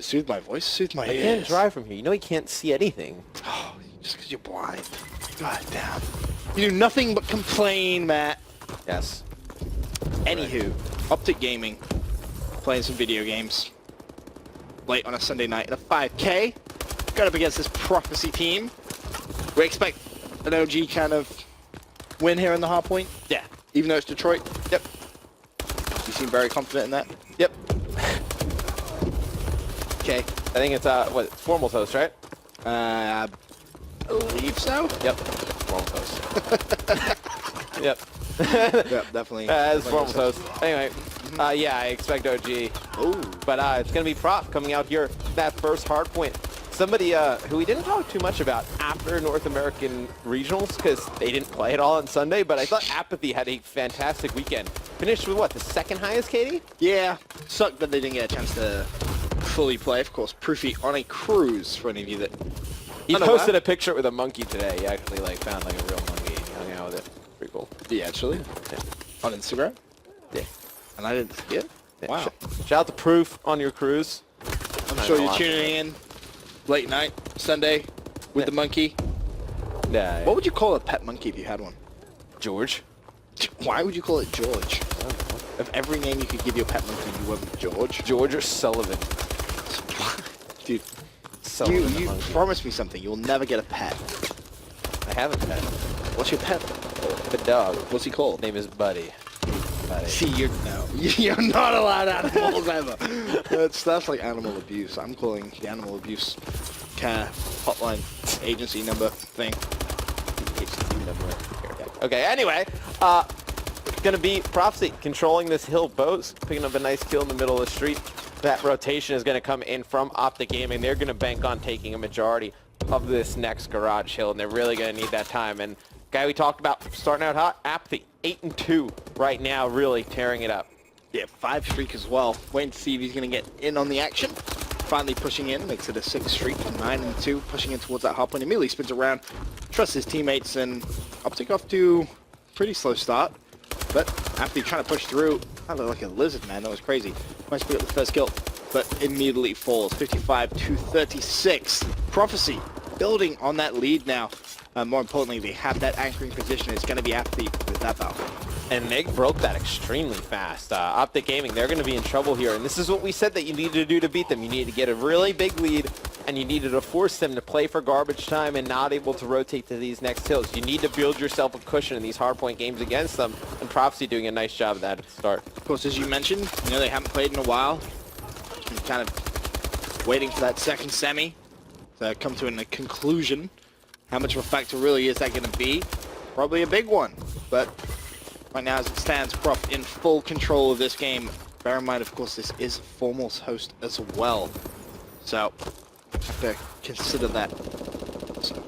Soothe my voice, soothe my I ears. can't drive from here. You know he can't see anything. Oh, just because you're blind. God damn. You do nothing but complain, Matt. Yes. Anywho, OpTic Gaming, playing some video games. Late on a Sunday night in a 5K. Got up against this Prophecy team. We expect an OG kind of win here in the hard point. Yeah. Even though it's Detroit. Yep. You seem very confident in that. Yep. Okay. I think it's what, formal toast, right? I believe so. Yep. Formal toast. Yep. Yep, definitely. It's formal toast. Anyway, yeah, I expect OG. Ooh. But it's going to be Prof coming out here, that first hard point. Somebody who we didn't talk too much about after North American Regionals because they didn't play at all on Sunday, but I thought Apathy had a fantastic weekend. Finished with what, the second highest, Katie? Yeah, sucked that they didn't get a chance to fully play. Of course, Proofy on a cruise for any of you that... He posted a picture with a monkey today. He actually found like a real monkey and he hung out with it. Pretty cool. Yeah, actually. Yeah. On Instagram? Yeah. And I didn't see it? Yeah. Wow. Shout out to Proof on your cruise. I'm sure you're tuning in late night, Sunday, with the monkey. Yeah. What would you call a pet monkey if you had one? George. Why would you call it George? Of every name you could give your pet monkey, you went with George? George or Sullivan. Dude, Sullivan you promised me something. You'll never get a pet. I have a pet. What's your pet? The dog. What's he called? Name is Buddy. Buddy. See, you're not allowed animals ever. That's like animal abuse. I'm calling the animal abuse care hotline agency number thing. Okay, anyway, gonna be Prophecy controlling this hill. Bo's picking up a nice kill in the middle of the street. That rotation is gonna come in from OpTic Gaming. They're gonna bank on taking a majority of this next garage hill, and they're really gonna need that time. And guy we talked about starting out hot, Apathy, 8-2 right now, really tearing it up. Yeah, 5 streak as well. Waiting to see if he's gonna get in on the action. Finally pushing in, makes it a 6 streak, 9-2, pushing in towards that hard point. Immediately spins around, trusts his teammates, and OpTic off to a pretty slow start. But after trying to push through, kind of like a lizard, man, that was crazy. Managed to pick up the first kill, but immediately falls, 55-36. Prophecy building on that lead now. More importantly, they have that anchoring position. It's going to be Apathy with that battle. And they broke that extremely fast. OpTic Gaming, they're going to be in trouble here. And this is what we said that you needed to do to beat them. You needed to get a really big lead, and you needed to force them to play for garbage time and not able to rotate to these next hills. You need to build yourself a cushion in these hardpoint games against them, and Prophecy doing a nice job of that at the start. Of course, as you mentioned, they haven't played in a while. And kind of waiting for that second semi to come to a conclusion. How much of a factor really is that going to be? Probably a big one, but right now as it stands, Prof in full control of this game. Bear in mind, of course, this is Formal's host as well, so have to consider that. So.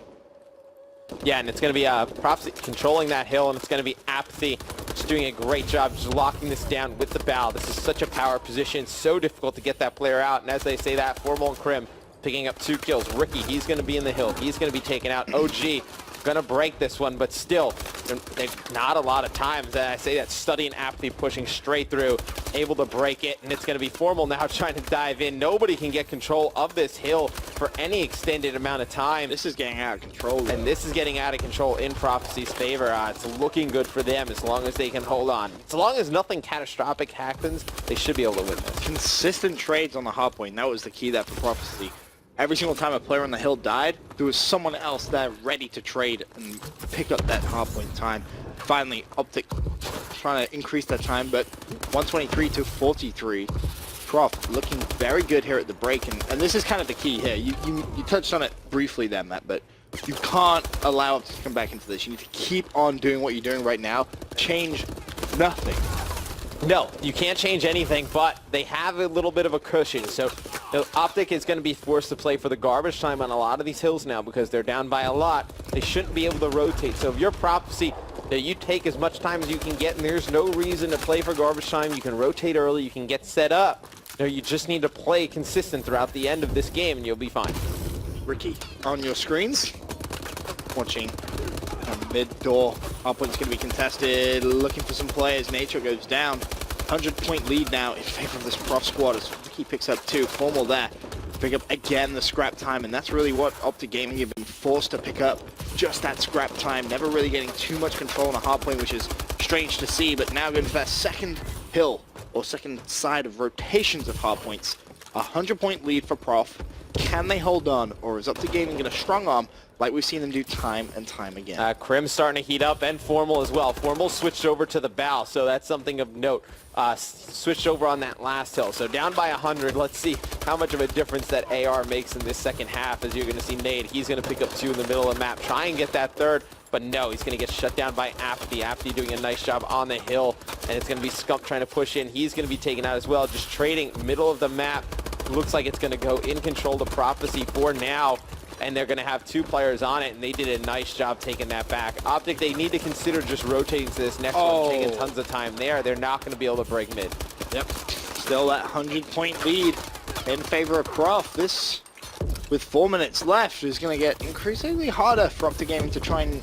Yeah, and it's going to be Prophecy controlling that hill, and it's going to be Apathy just doing a great job just locking this down with the bow. This is such a power position, so difficult to get that player out, and as they say that, Formal and Krim picking up 2 kills. Ricky, he's going to be in the hill. He's going to be taken out. OG going to break this one, but still, they've not a lot of times. And I say that studying Apathy pushing straight through, able to break it, and it's going to be Formal now trying to dive in. Nobody can get control of this hill for any extended amount of time. This is getting out of control, though. And this is getting out of control in Prophecy's favor. It's looking good for them as long as they can hold on. As long as nothing catastrophic happens, they should be able to win this. Consistent trades on the hardpoint. That was the key there for Prophecy. Every single time a player on the hill died, there was someone else there ready to trade and pick up that hardpoint time. Finally, OpTic trying to increase that time, but 123 to 43. Prof looking very good here at the break, and this is kind of the key here. You touched on it briefly there, Matt, but you can't allow OpTic to come back into this. You need to keep on doing what you're doing right now. Change nothing. No, you can't change anything, but they have a little bit of a cushion. So OpTic is going to be forced to play for the garbage time on a lot of these hills now because they're down by a lot. They shouldn't be able to rotate. So if you're Prophecy, you take as much time as you can get, and there's no reason to play for garbage time. You can rotate early. You can get set up. You just need to play consistent throughout the end of this game, and you'll be fine. Ricky, on your screens, watching mid-door. Hardpoint's going to be contested, looking for some players. Nature goes down. 100-point lead now in favor of this Prof squad as Ricky picks up 2. Formal there. pick up again the scrap time, and that's really what OpTic Gaming have been forced to pick up, just that scrap time, never really getting too much control on the hard point, which is strange to see, but now going to that second hill, or second side of rotations of hard points. 100-point lead for Prof. Can they hold on, or is OpTic Gaming going to strong arm like we've seen them do time and time again? Crim's starting to heat up, and Formal as well. Formal switched over to the bow, so that's something of note. Switched over on that last hill. So down by 100. Let's see how much of a difference that AR makes in this second half, as you're going to see Nate. He's going to pick up 2 in the middle of the map, try and get that third, but no, he's going to get shut down by Apathy. Apathy doing a nice job on the hill, and it's going to be Scump trying to push in. He's going to be taken out as well, just trading middle of the map. Looks like it's going to go in control to Prophecy for now, and they're going to have 2 players on it, and they did a nice job taking that back. OpTic, they need to consider just rotating to this next one, taking tons of time there. They're not going to be able to break mid. Yep, still that 100-point lead in favor of Prof. This, with 4 minutes left, is going to get increasingly harder for OpTic Gaming to try and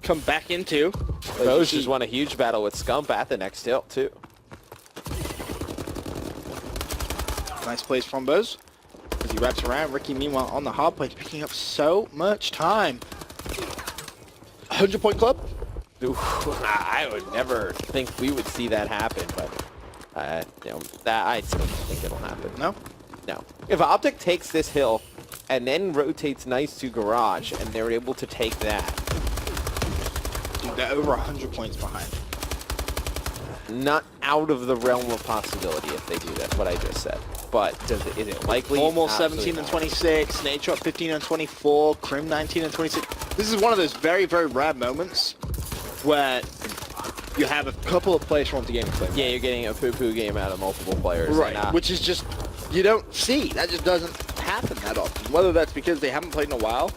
come back into. Bose just won a huge battle with Scump at the next hill, too. Nice plays from Bose as he wraps around. Ricky, meanwhile, on the hard point, picking up so much time. 100-point club? Ooh, I would never think we would see that happen, but you know, I still don't think it'll happen. No? No. If OpTic takes this hill and then rotates nice to Garage, and they're able to take that. Dude, they're over 100 points behind. Not out of the realm of possibility if they do that, what I just said. But is it likely? Formal 17 and 26, Nature 15 and 24, Crim 19 and 26. This is one of those very, very rare moments where you have a couple of players from the game play. Yeah, you're getting a poo-poo game out of multiple players. Right, and, which is just, you don't see. That just doesn't happen that often. Whether that's because they haven't played in a while,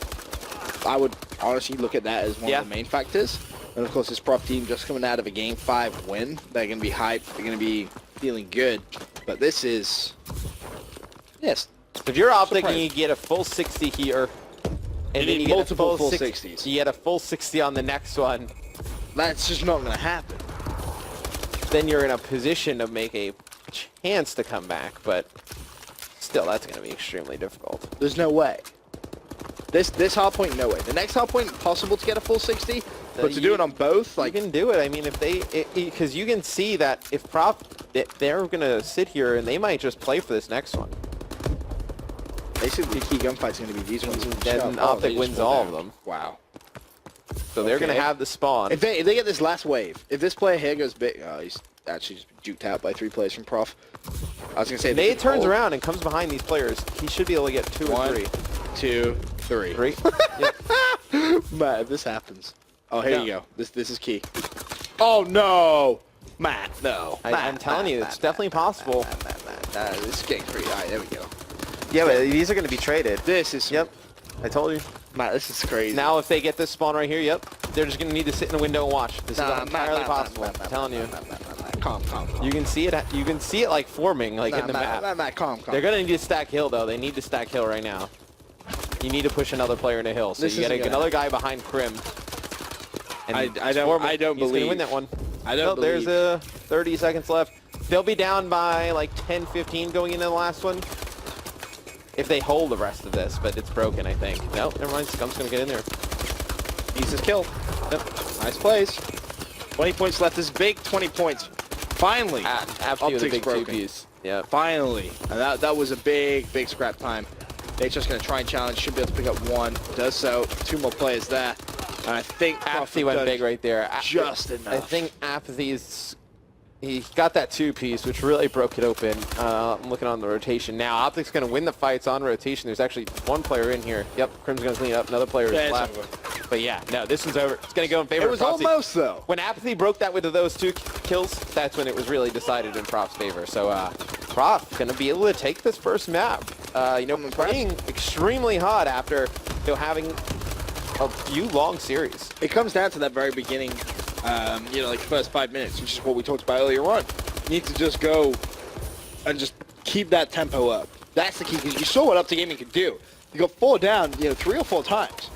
I would honestly look at that as one of the main factors. And of course, this Prof team just coming out of a Game 5 win. They're going to be hyped. They're going to be feeling good. But this is, yes. If you're OpTic and you get a full 60 here, and then you get multiple full 60s. You get a full 60 on the next one. That's just not going to happen. Then you're in a position to make a chance to come back, but still, that's going to be extremely difficult. There's no way. This hard point, no way. The next hard point, possible to get a full 60, but to do it on both, like... You can do it. I mean, if they... Because you can see that if Prof... They're going to sit here, and they might just play for this next one. Basically, the key gunfight's going to be these ones. Then OpTic wins all of them. Wow. So they're going to have the spawn. If they get this last wave, if this player here goes big... Oh, he's actually just juked out by 3 players from Prof. I was going to say... Nate turns around and comes behind these players. He should be able to get 2 or 3. 2, 3. 3? Yep. Matt, if this happens... Oh, here you go. This is key. Oh, no! Matt, no. I'm telling you, it's definitely possible. Matt. This is getting pretty high. There we go. Yeah, but these are going to be traded. This is... Yep. I told you. Matt, this is crazy. Now, if they get this spawn right here, yep, they're just going to need to sit in a window and watch. This is entirely possible. I'm telling you. Calm. You can see it. You can see it like forming, like in the map. Matt, calm. They're going to need to stack hill, though. They need to stack hill right now. You need to push another player into hill. So you got another guy behind Crim. And I don't believe. He's going to win that one. I don't believe. There's 30 seconds left. They'll be down by like 10, 15 going into the last one. If they hold the rest of this, but it's broken, I think. No, never mind. Scump's going to get in there. He's his kill. Yep. Nice plays. 20 points left. This is big 20 points. Finally. After the big broken. 2Ps. Yeah. Finally. And that was a big scrap time. They're just going to try and challenge. Should be able to pick up 1. Does so. 2 more players there. And I think Apathy went big right there. Just enough. I think Apathy is... He got that 2-piece, which really broke it open. I'm looking on the rotation now. OpTic's going to win the fights on rotation. There's actually 1 player in here. Yep, Crim's going to clean up. Another player is left. But yeah, no, this one's over. It's going to go in favor of Prophecy. It was almost, though. When Apathy broke that with those 2 kills, that's when it was really decided in Prof's favor. So Prof going to be able to take this first map. Playing extremely hot after having a few long series. It comes down to that very beginning, like the first 5 minutes, which is what we talked about earlier on. You need to just go and just keep that tempo up. That's the key, because you saw what OpTic Gaming could do. You got 4 down, 3 or 4 times,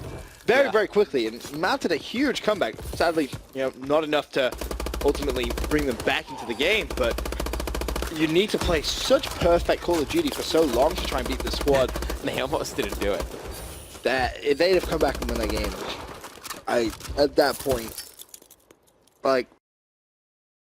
very quickly, and mounted a huge comeback. Sadly, not enough to ultimately bring them back into the game, but you need to play such perfect Call of Duty for so long to try and beat the squad. They almost didn't do it. That if they'd have come back and won that game, at that point, like